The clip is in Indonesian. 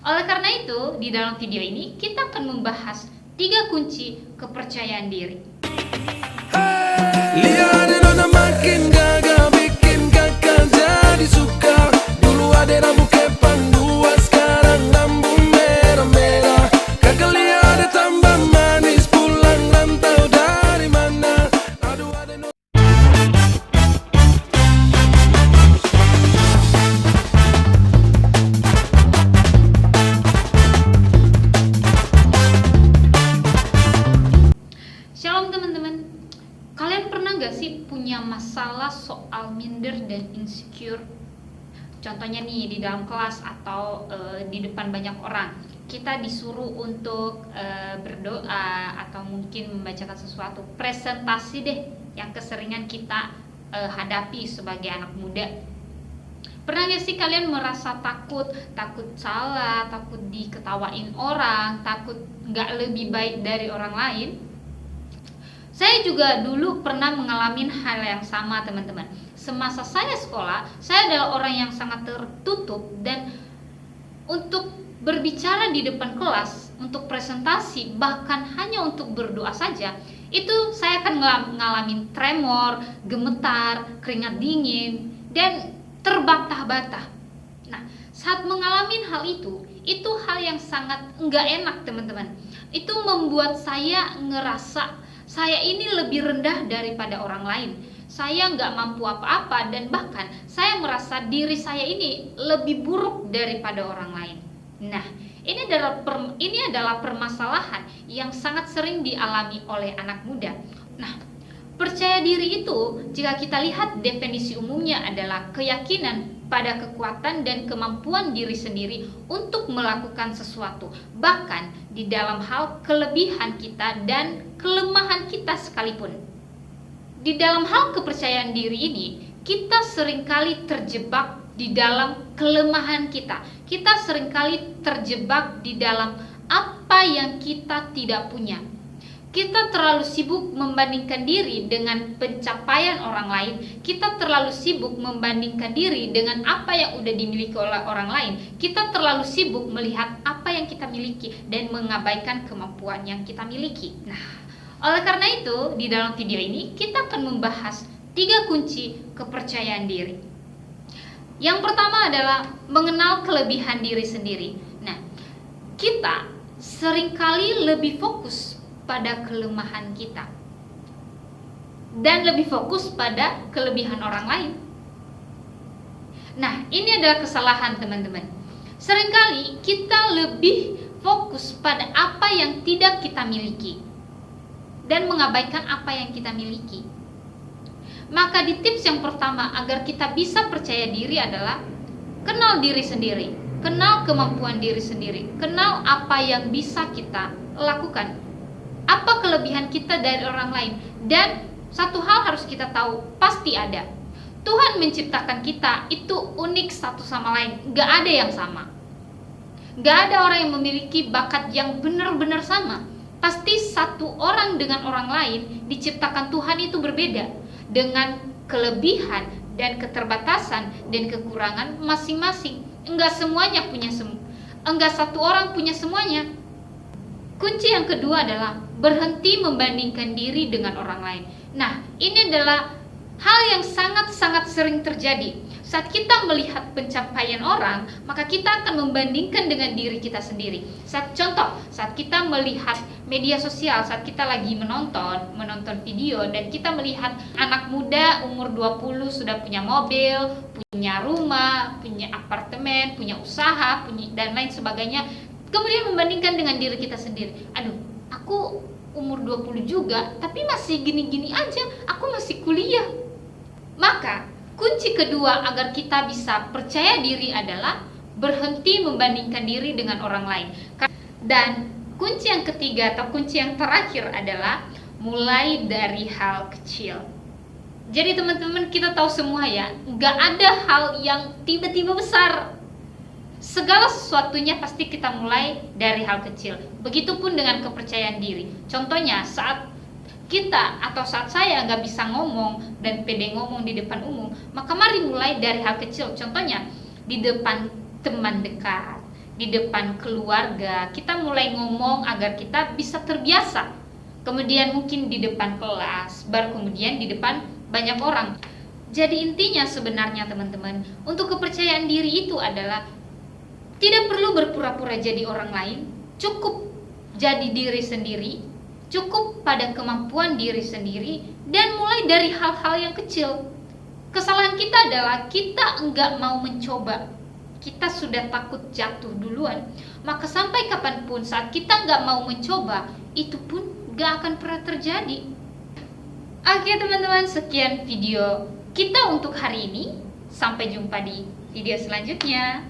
Oleh karena itu, di dalam video ini kita akan membahas 3 kunci kepercayaan diri. Lihat nona makin gagal, bikin kakak jadi suka. Dulu ada rambut kepang dua, sekarang rambut merah-merah. Kakak lihat tambah manis, pulang rantau dari mana? Aduh ada nona. Shalom teman-teman. Kalian pernah gak sih punya masalah soal minder dan insecure? Contohnya nih, di dalam kelas atau di depan banyak orang, kita disuruh untuk berdoa atau mungkin membacakan sesuatu, presentasi deh yang keseringan kita hadapi sebagai anak muda. Pernah gak sih kalian merasa takut salah, takut diketawain orang, takut gak lebih baik dari orang lain? Saya juga dulu pernah mengalami hal yang sama, teman-teman. Semasa saya sekolah, saya adalah orang yang sangat tertutup, dan untuk berbicara di depan kelas, untuk presentasi, bahkan hanya untuk berdoa saja, itu saya akan ngalamin tremor, gemetar, keringat dingin, dan terbantah-bantah. Nah, saat mengalami hal itu hal yang sangat enggak enak, teman-teman. Itu membuat saya ngerasa saya ini lebih rendah daripada orang lain. Saya nggak mampu apa-apa, dan bahkan saya merasa diri saya ini lebih buruk daripada orang lain. Nah, ini adalah permasalahan yang sangat sering dialami oleh anak muda. Nah, percaya diri itu, jika kita lihat definisi umumnya, adalah keyakinan pada kekuatan dan kemampuan diri sendiri untuk melakukan sesuatu, bahkan di dalam hal kelebihan kita dan kelemahan kita sekalipun. Di dalam hal kepercayaan diri ini, kita seringkali terjebak di dalam kelemahan kita. Kita seringkali terjebak di dalam apa yang kita tidak punya. Kita terlalu sibuk membandingkan diri dengan pencapaian orang lain. Kita terlalu sibuk membandingkan diri dengan apa yang udah dimiliki oleh orang lain. Kita terlalu sibuk melihat apa yang kita miliki dan mengabaikan kemampuan yang kita miliki. Nah, oleh karena itu, di dalam video ini kita akan membahas 3 kunci kepercayaan diri. Yang pertama adalah mengenal kelebihan diri sendiri. Nah, kita seringkali lebih fokus pada kelemahan kita dan lebih fokus pada kelebihan orang lain. Nah, ini adalah kesalahan, teman-teman. Seringkali kita lebih fokus pada apa yang tidak kita miliki dan mengabaikan apa yang kita miliki. Maka di tips yang pertama agar kita bisa percaya diri adalah kenal diri sendiri, kenal kemampuan diri sendiri, kenal apa yang bisa kita lakukan, apa kelebihan kita dari orang lain. Dan satu hal harus kita tahu, pasti ada. Tuhan menciptakan kita itu unik satu sama lain, gak ada yang sama. Gak ada orang yang memiliki bakat yang benar-benar sama. Pasti satu orang dengan orang lain diciptakan Tuhan itu berbeda, dengan kelebihan dan keterbatasan dan kekurangan masing-masing. Enggak satu orang punya semuanya. Kunci yang kedua adalah berhenti membandingkan diri dengan orang lain. Nah, ini adalah hal yang sangat-sangat sering terjadi. Saat kita melihat pencapaian orang, maka kita akan membandingkan dengan diri kita sendiri. Saat kita melihat media sosial, saat kita lagi menonton video, dan kita melihat anak muda umur 20 sudah punya mobil, punya rumah, punya apartemen, punya usaha, dan lain sebagainya. Kemudian membandingkan dengan diri kita sendiri. Aduh, aku umur 20 juga, tapi masih gini-gini aja, aku masih kuliah. Maka, kunci kedua agar kita bisa percaya diri adalah berhenti membandingkan diri dengan orang lain. Dan kunci yang ketiga atau kunci yang terakhir adalah mulai dari hal kecil. Jadi teman-teman, kita tahu semua ya, gak ada hal yang tiba-tiba besar. Segala sesuatunya pasti kita mulai dari hal kecil. Begitupun dengan kepercayaan diri. Contohnya saat kita atau saat saya nggak bisa ngomong dan pede ngomong di depan umum, maka mari mulai dari hal kecil. Contohnya di depan teman dekat, di depan keluarga, kita mulai ngomong agar kita bisa terbiasa. Kemudian mungkin di depan kelas, baru kemudian di depan banyak orang. Jadi intinya sebenarnya teman-teman, untuk kepercayaan diri itu adalah tidak perlu berpura-pura jadi orang lain, cukup jadi diri sendiri, cukup pada kemampuan diri sendiri, dan mulai dari hal-hal yang kecil. Kesalahan kita adalah kita enggak mau mencoba. Kita sudah takut jatuh duluan. Maka sampai kapanpun saat kita enggak mau mencoba, itu pun enggak akan pernah terjadi. Oke teman-teman, sekian video kita untuk hari ini. Sampai jumpa di video selanjutnya.